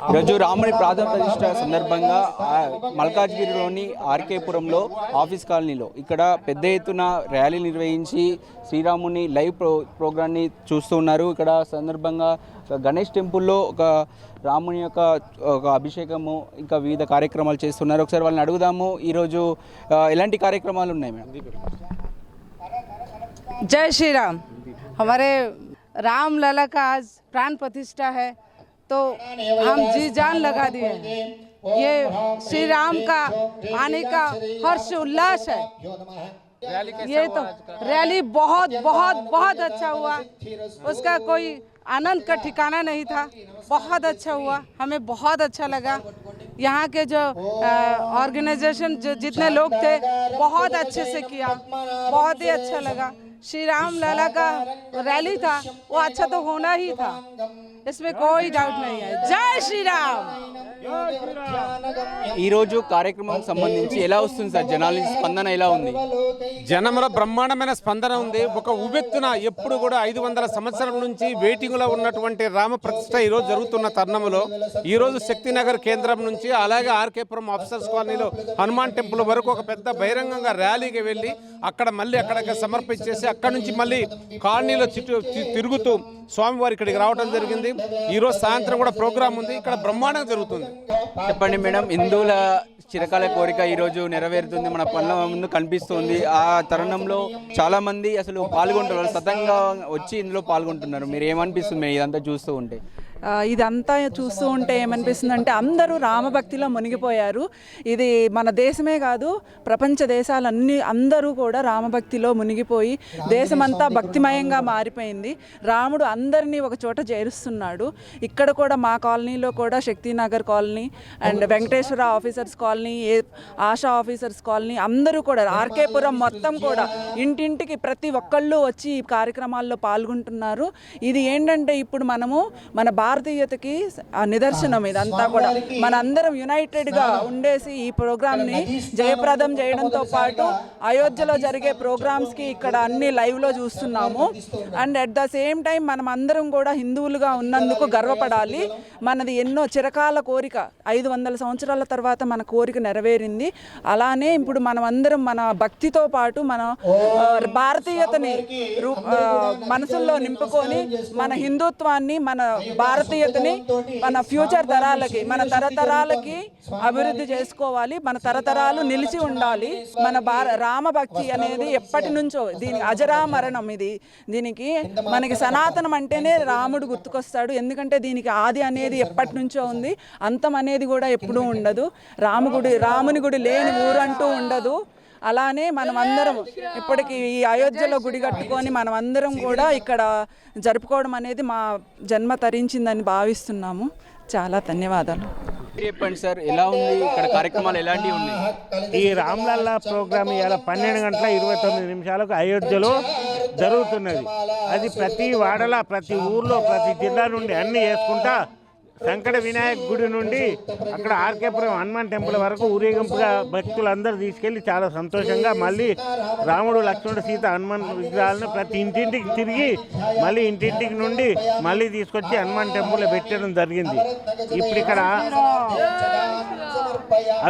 ఈరోజు రాముని ప్రాథమిక ప్రతిష్ట సందర్భంగా మల్కాజ్గిరిలోని ఆర్కేపురంలో ఆఫీస్ కాలనీలో ఇక్కడ పెద్ద ఎత్తున ర్యాలీ నిర్వహించి శ్రీరాముని లైవ్ ప్రోగ్రామ్ని చూస్తూ ఉన్నారు. ఇక్కడ సందర్భంగా గణేష్ టెంపుల్లో ఒక రాముని యొక్క ఒక అభిషేకము ఇంకా వివిధ కార్యక్రమాలు చేస్తున్నారు. ఒకసారి వాళ్ళని అడుగుదాము ఈరోజు ఎలాంటి కార్యక్రమాలు ఉన్నాయి మేడం? जय श्री राम। हमारे राम लला का आज प्राण प्रतिष्ठा है तो हम जी जान लगा दिए हैं। ये श्री राम का आने का हर्ष उल्लास है। ये तो रैली बहुत बहुत बहुत अच्छा हुआ, उसका कोई आनंद का ठिकाना नहीं था। बहुत अच्छा हुआ, हमें बहुत अच्छा लगा। यहाँ के जो ऑर्गेनाइजेशन जो जितने लोग थे बहुत अच्छे से किया, बहुत ही अच्छा लगा। श्री राम लला का रैली था वो अच्छा तो होना ही था, इसमें कोई डाउट नहीं है। जय श्री राम। ఈ రోజు కార్యక్రమం సంబంధించి ఎలా వస్తుంది సార్? జనాల స్పందన ఎలా ఉంది? జనంలో బ్రహ్మాండమైన స్పందన ఉంది. ఒక ఉవ్వెత్తున ఎప్పుడు కూడా 500 సంవత్సరాల నుంచి వెయిటింగ్లో ఉన్నటువంటి రామ ప్రతిష్ట ఈరోజు జరుగుతున్న తరుణంలో ఈరోజు శక్తినగర్ కేంద్రం నుంచి అలాగే ఆర్కేపురం ఆఫీసర్స్ కాలనీలో హనుమాన్ టెంపుల్ వరకు ఒక పెద్ద బహిరంగంగా ర్యాలీకి వెళ్ళి అక్కడ మళ్ళీ అక్కడికి సమర్పించేసి అక్కడ నుంచి మళ్ళీ కాలనీలో తిరుగుతూ స్వామివారి ఇక్కడికి రావడం జరిగింది. ఈరోజు సాయంత్రం కూడా ప్రోగ్రాం ఉంది, ఇక్కడ బ్రహ్మాండంగా జరుగుతుంది. చెప్పండి మేడం, హిందువుల చిరకాల కోరిక ఈరోజు నెరవేరుతుంది, మన పనుల ముందు కనిపిస్తుంది. ఆ తరుణంలో చాలా మంది అసలు పాల్గొంటున్నారు, సతంగా వచ్చి ఇందులో పాల్గొంటున్నారు. మీరు ఏమనిపిస్తుంది ఇదంతా చూస్తూ ఉంటే? ఇదంతా చూస్తూ ఉంటే ఏమనిపిస్తుందంటే అందరూ రామభక్తిలో మునిగిపోయారు. ఇది మన దేశమే కాదు, ప్రపంచ దేశాలన్నీ అందరూ కూడా రామభక్తిలో మునిగిపోయి దేశమంతా భక్తిమయంగా మారిపోయింది. రాముడు అందరినీ ఒక చోట చేరుస్తున్నాడు. ఇక్కడ కూడా మా కాలనీలో కూడా Shaktinagar colony and Venkateswara officers colony, Asha officers colony అందరూ కూడా ఆర్కేపురం మొత్తం కూడా ఇంటింటికి ప్రతి ఒక్కళ్ళు వచ్చి ఈ కార్యక్రమాల్లో పాల్గొంటున్నారు. ఇది ఏంటంటే ఇప్పుడు మనము మన భారతీయతకి నిదర్శనం ఇదంతా కూడా. మనందరం యునైటెడ్గా ఉండేసి ఈ ప్రోగ్రామ్ని జయప్రదం చేయడంతో పాటు అయోధ్యలో జరిగే ప్రోగ్రామ్స్కి ఇక్కడ అన్ని లైవ్లో చూస్తున్నాము. And at the same time మనం అందరం కూడా హిందువులుగా ఉన్నందుకు గర్వపడాలి. మనది ఎన్నో చిరకాల కోరిక, 500 సంవత్సరాల తర్వాత మన కోరిక నెరవేరింది. అలానే ఇప్పుడు మనం అందరం మన భక్తితో పాటు మన భారతీయతని మనసుల్లో నింపుకొని మన హిందుత్వాన్ని, మన భారతీయతని మన ఫ్యూచర్ తరాలకి, మన తరతరాలకి అభివృద్ధి చేసుకోవాలి. మన తరతరాలు నిలిచి ఉండాలి. మన రామభక్తి అనేది ఎప్పటి నుంచో దీనికి అజరామరణం. దీనికి మనకి సనాతనం అంటేనే రాముడు గుర్తుకొస్తాడు. ఎందుకంటే దీనికి ఆది అనేది ఎప్పటి నుంచో ఉంది, అంతం అనేది కూడా ఎప్పుడూ ఉండదు. రాముని గుడి లేని ఊరంటూ ఉండదు. అలానే మనం అందరం ఇప్పటికి ఈ అయోధ్యలో గుడి కట్టుకొని మనం అందరం కూడా ఇక్కడ జరుపుకోవడం అనేది మా జన్మ తరించిందని భావిస్తున్నాము. చాలా ధన్యవాదాలు. చెప్పండి సార్, ఎలా ఉంది ఇక్కడ కార్యక్రమాలు ఎలాంటివి ఉన్నాయి? ఈ రామ్లల్లా ప్రోగ్రామ్ ఇవాళ 12:29 అయోధ్యలో జరుగుతున్నది. అది ప్రతి వాడల, ప్రతి ఊర్లో, ప్రతి జిల్లా నుండి అన్నీ చేసుకుంటా శంకర వినాయక్ గుడి నుండి అక్కడ ఆర్కేపురం హనుమాన్ టెంపుల్ వరకు ఊరేగింపుగా భక్తులందరూ తీసుకెళ్ళి చాలా సంతోషంగా మళ్ళీ రాముడు, లక్ష్మణుడు, సీత, హనుమాన్ విగ్రహాలను ప్రతి ఇంటింటికి తిరిగి మళ్ళీ ఇంటింటికి నుండి మళ్ళీ తీసుకొచ్చి హనుమాన్ టెంపుల్లో పెట్టడం జరిగింది. ఇప్పుడు ఇక్కడ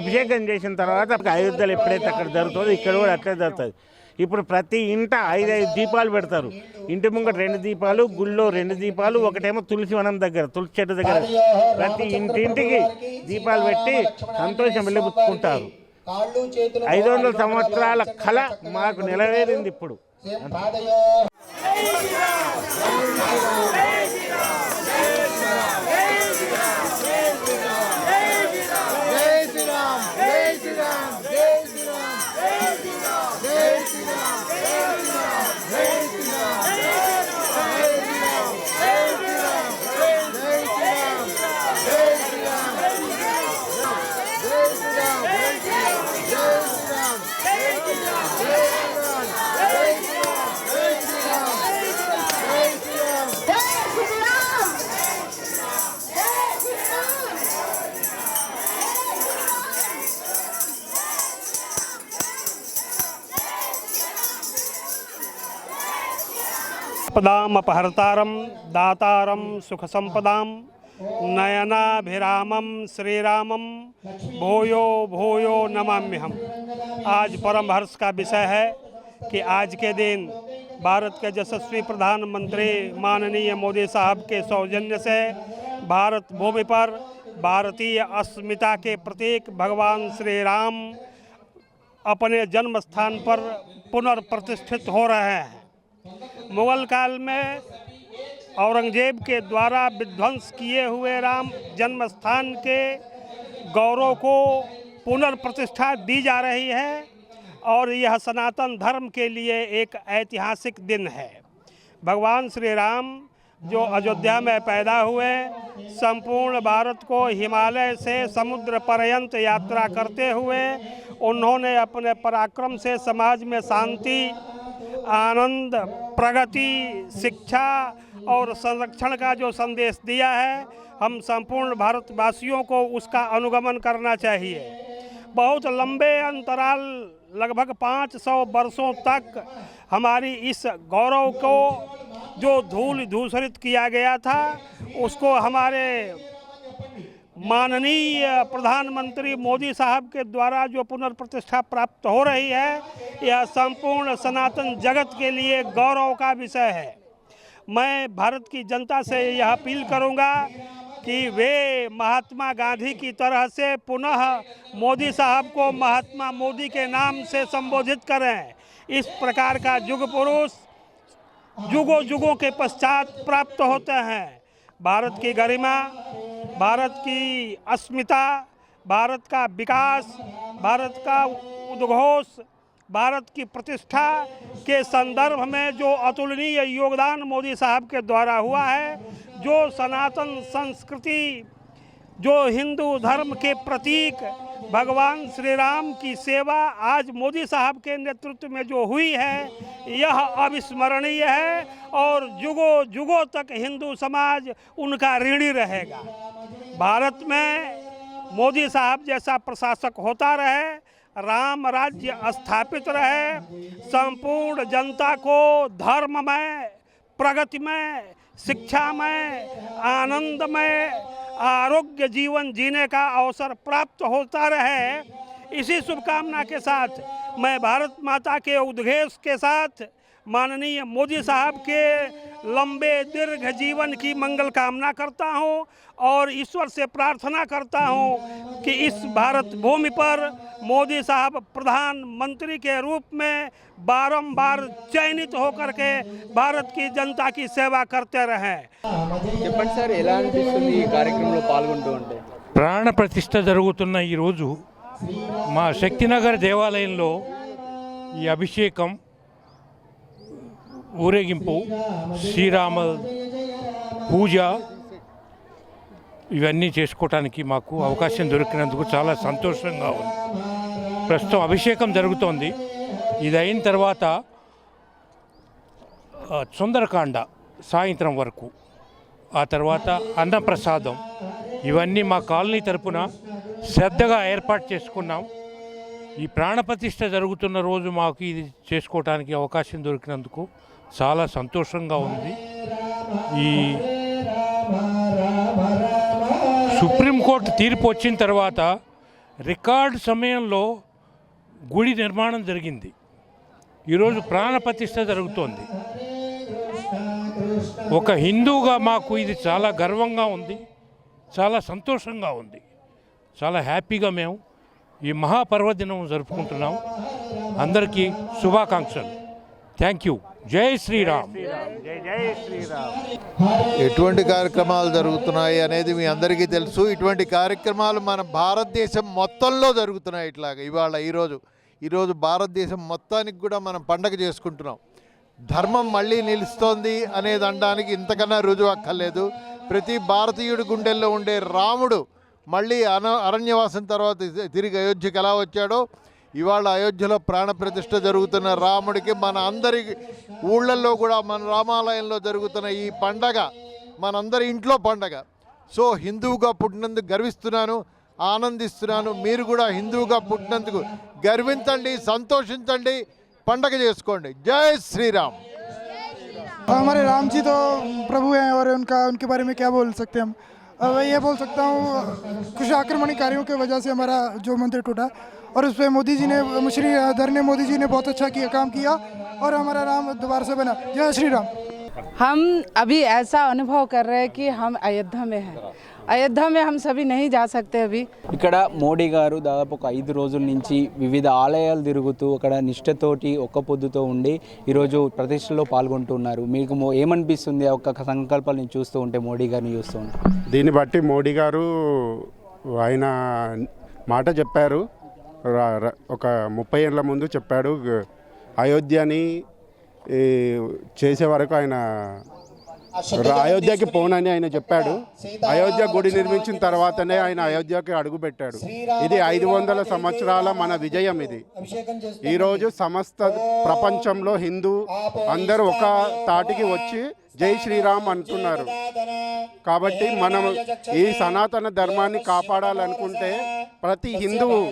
అభిషేకం చేసిన తర్వాత అయోధ్యలో ఎప్పుడైతే అక్కడ జరుగుతుందో ఇక్కడ కూడా అట్లే జరుగుతుంది. ఇప్పుడు ప్రతి ఇంట 5 దీపాలు పెడతారు. ఇంటి ముంగట 2 దీపాలు, గుళ్ళో 2 దీపాలు, ఒకటేమో తులసి వనం దగ్గర, తులసి చెట్టు దగ్గర ప్రతి ఇంటింటికి దీపాలు పెట్టి సంతోషం వెళ్ళిపుచ్చుకుంటారు. 500 సంవత్సరాల కళ మాకు నెరవేరింది ఇప్పుడు. पदाम अपहर्तारम दातारम सुख संपदाम नयनाभिरामं श्रीरामं भूयो भूयो नमाम्यहम्। आज परम हर्ष का विषय है कि आज के दिन भारत के यशस्वी प्रधानमंत्री माननीय मोदी साहब के सौजन्य से भारत भूमि पर भारतीय अस्मिता के प्रतीक भगवान श्री राम अपने जन्म स्थान पर पुनर्प्रतिष्ठित हो रहे हैं। मुगल काल में औरंगजेब के द्वारा विध्वंस किए हुए राम जन्म स्थान के गौरव को पुनर्प्रतिष्ठा दी जा रही है और यह सनातन धर्म के लिए एक ऐतिहासिक दिन है। भगवान श्री राम जो अयोध्या में पैदा हुए, संपूर्ण भारत को हिमालय से समुद्र पर्यंत यात्रा करते हुए उन्होंने अपने पराक्रम से समाज में शांति, आनंद, प्रगति, शिक्षा और संरक्षण का जो संदेश दिया है, हम संपूर्ण भारतवासियों को उसका अनुगमन करना चाहिए। बहुत लंबे अंतराल लगभग 500 वर्षों तक हमारी इस गौरव को जो धूल धूसरित किया गया था, उसको हमारे माननीय प्रधानमंत्री मोदी साहब के द्वारा जो पुनर्प्रतिष्ठा प्राप्त हो रही है, यह संपूर्ण सनातन जगत के लिए गौरव का विषय है। मैं भारत की जनता से यह अपील करूंगा कि वे महात्मा गांधी की तरह से पुनः मोदी साहब को महात्मा मोदी के नाम से संबोधित करें। इस प्रकार का युग पुरुष युगों युगों के पश्चात प्राप्त होते हैं। भारत की गरिमा, भारत की अस्मिता, भारत का विकास, भारत का उद्घोष, भारत की प्रतिष्ठा के संदर्भ में जो अतुलनीय योगदान मोदी साहब के द्वारा हुआ है, जो सनातन संस्कृति, जो हिंदू धर्म के प्रतीक भगवान श्री राम की सेवा आज मोदी साहब के नेतृत्व में जो हुई है, यह अविस्मरणीय है और युगों युगों तक हिंदू समाज उनका ऋणी रहेगा। भारत में मोदी साहब जैसा प्रशासक होता रहे, राम राज्य स्थापित रहे, संपूर्ण जनता को धर्म में, प्रगति में, शिक्षा में, आनंद में, आरोग्य जीवन जीने का अवसर प्राप्त होता रहे। इसी शुभकामना के साथ मैं भारत माता के उद्घोष के साथ माननीय मोदी साहब के लंबे दीर्घ जीवन की मंगल कामना करता हूं और ईश्वर से प्रार्थना करता हूं कि इस भारत भूमि पर मोदी साहब प्रधानमंत्री के रूप में बारंबार चयनित होकर के भारत की जनता की सेवा करते रहें। చెప్పండి సార్, ఎలా అనిపిస్తుంది ఈ కార్యక్రమంలో పాల్గొంటూ ఉంటే? ప్రాణ ప్రతిష్ఠ జరుగుతున్న ఈరోజు మా శక్తినగర్ దేవాలయంలో ఈ అభిషేకం, ఊరేగింపు, శ్రీరామ పూజ ఇవన్నీ చేసుకోవటానికి మాకు అవకాశం దొరికినందుకు చాలా సంతోషంగా ఉంది. ప్రస్తుతం అభిషేకం జరుగుతోంది. ఇది అయిన తర్వాత సుందరకాండ సాయంత్రం వరకు, ఆ తర్వాత అన్నప్రసాదం, ఇవన్నీ మా కాలనీ తరపున శ్రద్ధగా ఏర్పాటు చేసుకున్నాం. ఈ ప్రాణప్రతిష్ఠ జరుగుతున్న రోజు మాకు ఇది చేసుకోవడానికి అవకాశం దొరికినందుకు చాలా సంతోషంగా ఉంది. ఈ సుప్రీంకోర్టు తీర్పు వచ్చిన తర్వాత రికార్డు సమయంలో గుడి నిర్మాణం జరిగింది. ఈరోజు ప్రాణప్రతిష్ఠ జరుగుతోంది. ఒక హిందూగా మాకు ఇది చాలా గర్వంగా ఉంది, చాలా సంతోషంగా ఉంది, చాలా హ్యాపీగా మేము ఈ మహాపర్వదినం జరుపుకుంటున్నాం. అందరికీ శుభాకాంక్షలు. Thank you. జై శ్రీరామ్. జై శ్రీరామ్. ఎటువంటి కార్యక్రమాలు జరుగుతున్నాయి అనేది మీ అందరికీ తెలుసు. ఇటువంటి కార్యక్రమాలు మన భారతదేశం మొత్తంలో జరుగుతున్నాయి. ఇట్లాగా ఇవాళ ఈరోజు భారతదేశం మొత్తానికి కూడా మనం పండగ చేసుకుంటున్నాం. ధర్మం మళ్ళీ నిలుస్తోంది అనేది అనడానికి ఇంతకన్నా రుజువు అక్కర్లేదు. ప్రతి భారతీయుడి గుండెల్లో ఉండే రాముడు మళ్ళీ అరణ్యవాసం తర్వాత తిరిగి అయోధ్యకి ఎలా వచ్చాడో, ఇవాళ అయోధ్యలో ప్రాణప్రతిష్ఠ జరుగుతున్న రాముడికి మన అందరి ఊళ్ళల్లో కూడా మన రామాలయంలో జరుగుతున్న ఈ పండగ మనందరి ఇంట్లో పండగ. సో హిందువుగా పుట్టినందుకు గర్విస్తున్నాను, ఆనందిస్తున్నాను. మీరు కూడా హిందువుగా పుట్టినందుకు గర్వించండి, సంతోషించండి, పండగ చేసుకోండి. జై శ్రీరామ్. हमारे राम जी तो प्रभु हैं और उनके बारे में क्या बोल सकते हैं हम. मैं ये बोल सकता हूँ कुछ आक्रमणकारियों की वजह से हमारा जो मंदिर टूटा और उस पर मोदी जी ने श्री आदरणीय मोदी जी ने बहुत अच्छा काम किया और हमारा राम दोबारा से बना। जय श्री राम। हम अभी ऐसा अनुभव कर रहे हैं कि हम अयोध्या में हैं। अयोध्या में हम सभी नहीं जा सकते अभी। ఇక్కడ మోడీ గారు దాదాపు ఒక 5 రోజుల నుంచి వివిధ ఆలయాలు తిరుగుతూ అక్కడ నిష్ఠతోటి ఒక్క పొద్దుతో ఉండి ఈరోజు ప్రతిష్టలో పాల్గొంటున్నారు. మీకు ఏమనిపిస్తుంది ఒక్క సంకల్పాలను చూస్తూ ఉంటే, మోడీ గారిని చూస్తూ ఉంటే? దీన్ని బట్టి మోడీ గారు ఆయన మాట చెప్పారు, ఒక 30 ఏళ్ళ ముందు చెప్పాడు. అయోధ్యని చేసే వరకు ఆయన అయోధ్యకి పోనని ఆయన చెప్పాడు. అయోధ్య గుడి నిర్మించిన తర్వాతనే ఆయన అయోధ్యకి అడుగుపెట్టాడు. ఇది 500 సంవత్సరాల మన విజయం. ఇది ఈరోజు సమస్త ప్రపంచంలో హిందూ అందరూ ఒక తాటికి వచ్చి జై శ్రీరామ్ అంటున్నారు. కాబట్టి మనం ఈ సనాతన ధర్మాన్ని కాపాడాలనుకుంటే ప్రతి హిందువు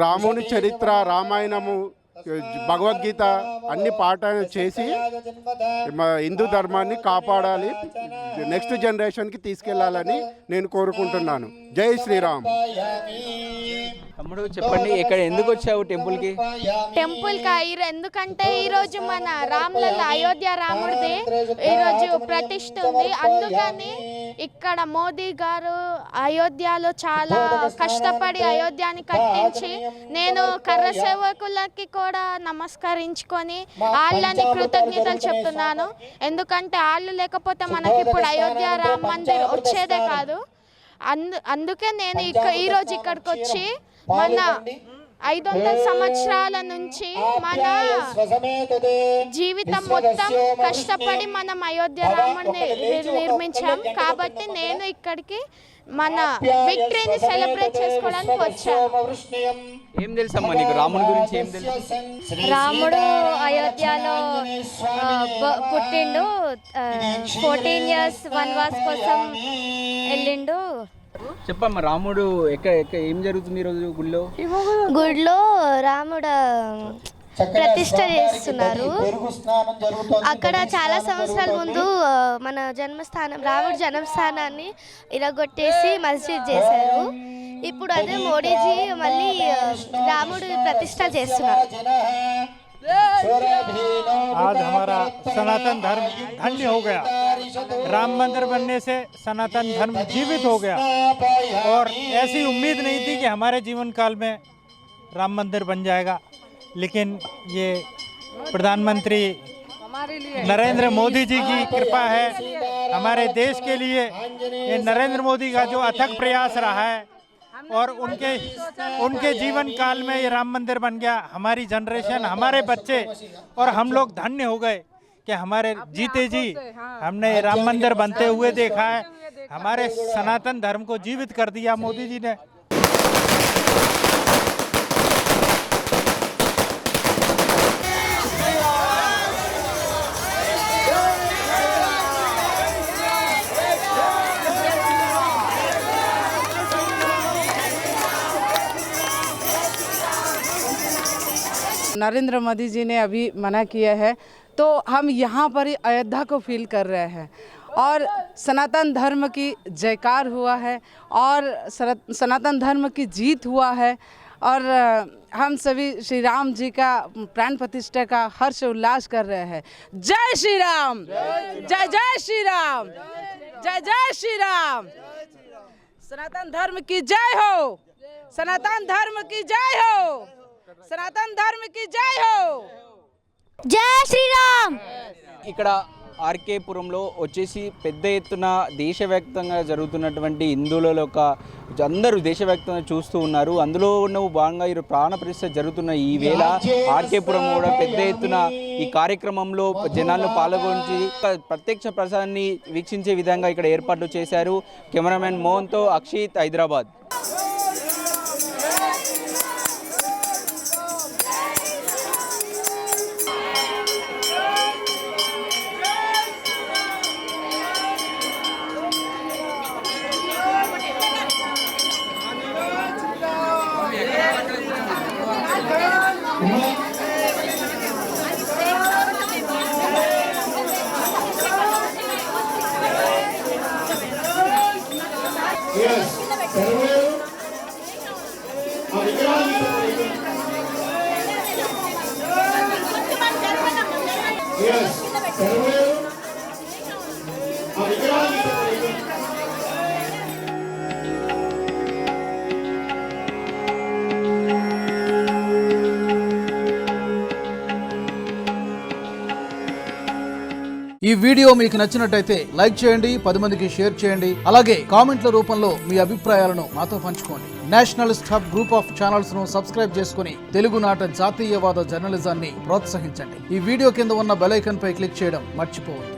రాముని చరిత్ర, రామాయణము, భగవద్గీత అన్ని పాఠాలు చేసి హిందూ ధర్మాన్ని కాపాడాలి, నెక్స్ట్ జనరేషన్కి తీసుకెళ్లాలని నేను కోరుకుంటున్నాను. జై శ్రీరామ్. తమ్ముడు చెప్పండి, ఇక్కడ ఎందుకు వచ్చావు టెంపుల్కి? టెంపుల్కి ఎందుకంటే ఈరోజు మన రామ్లల్ల అయోధ్య రాముడిది ఈరోజు ప్రతిష్ఠ ఉంది. అందుకని ఇక్కడ మోదీ గారు అయోధ్యలో చాలా కష్టపడి అయోధ్యని కట్టించి, నేను కర్ర సేవకులకి కూడా నమస్కరించుకొని వాళ్ళని కృతజ్ఞతలు చెప్తున్నాను. ఎందుకంటే వాళ్ళు లేకపోతే మనకి ఇప్పుడు అయోధ్య రామ్ మందిర్ వచ్చేదే కాదు. అందుకే నేను ఈరోజు ఇక్కడికి వచ్చి మన 500 సంవత్సరాల నుంచి మన జీవితం మొత్తం కష్టపడి మనం అయోధ్య రాముడిని నిర్మించాం. కాబట్టి నేను ఇక్కడికి మన విక్టరీని సెలబ్రేట్ చేసుకోవడానికి వచ్చాను. ఏం తెలుసమ్మా నీకు రాముడి గురించి? ఏం తెలుసు? రాముడు అయోధ్యలో పుట్టిండు, 14 years వనవాస్ కోసం వెళ్ళిండు. చెప్పమ్మా, రాముడు ఏం జరుగుతుంది ఈరోజు గుడిలో? గుడిలో రాముడు ప్రతిష్ట చేస్తున్నారు. అక్కడ చాలా సంవత్సరాల ముందు మన జన్మస్థానం రాముడి జన్మస్థానాన్ని ఇరగొట్టేసి మస్జిద్ చేశారు. ఇప్పుడు అదే మోడీజీ మళ్ళీ రాముడు ప్రతిష్ట చేస్తున్నారు. आज हमारा सनातन धर्म धन्य हो गया। राम मंदिर बनने से सनातन धर्म जीवित हो गया और ऐसी उम्मीद नहीं थी कि हमारे जीवन काल में राम मंदिर बन जाएगा, लेकिन ये प्रधानमंत्री नरेंद्र मोदी जी की कृपा है हमारे देश के लिए। ये नरेंद्र मोदी का जो अथक प्रयास रहा है और उनके जीवन काल में ये राम मंदिर बन गया। हमारी जनरेशन, हमारे बच्चे और हम लोग धन्य हो गए कि हमारे जीते जी हमने राम मंदिर बनते हुए देखा है। हमारे सनातन धर्म को जीवित कर दिया मोदी जी ने। नरेंद्र मोदी जी ने अभी मना किया है, तो हम यहाँ पर ही अयोध्या को फील कर रहे हैं और सनातन धर्म की जयकार हुआ है और सनातन धर्म की जीत हुआ है और हम सभी श्री राम जी का प्राण प्रतिष्ठा का हर्ष उल्लास कर रहे हैं। जय श्री राम, जय जय श्री राम, जय जय श्री राम। सनातन धर्म की जय हो, सनातन धर्म की जय हो, सनातन धर्म की जय हो, जय श्री राम। ఇక్కడ ఆర్కేపురంలో వచ్చేసి పెద్ద ఎత్తున దేశవ్యాప్తంగా జరుగుతున్నటువంటి హిందువుల యొక్క అందరూ దేశవ్యాప్తంగా చూస్తూ ఉన్నారు. అందులో భాగంగా ఈ ప్రాణ ప్రతిష్ఠ జరుగుతున్న ఈ వేళ ఆర్కేపురం కూడా పెద్ద ఎత్తున ఈ కార్యక్రమంలో జనాలను పాల్గొని ప్రత్యక్ష ప్రసారాన్ని వీక్షించే విధంగా ఇక్కడ ఏర్పాట్లు చేశారు. కెమెరామెన్ మోహన్తో అక్షిత్, హైదరాబాద్. ఈ వీడియో మీకు నచ్చినట్టయితే లైక్ చేయండి, 10 మందికి షేర్ చేయండి. అలాగే కామెంట్ల రూపంలో మీ అభిప్రాయాలను మాతో పంచుకోండి. Nationalist hub group of channels ను సబ్స్క్రైబ్ చేసుకుని తెలుగునాట జాతీయవాద జర్నలిజాన్ని ప్రోత్సహించండి. ఈ వీడియో కింద ఉన్న బెల్ ఐకాన్ పై క్లిక్ చేయడం మర్చిపోవద్దు.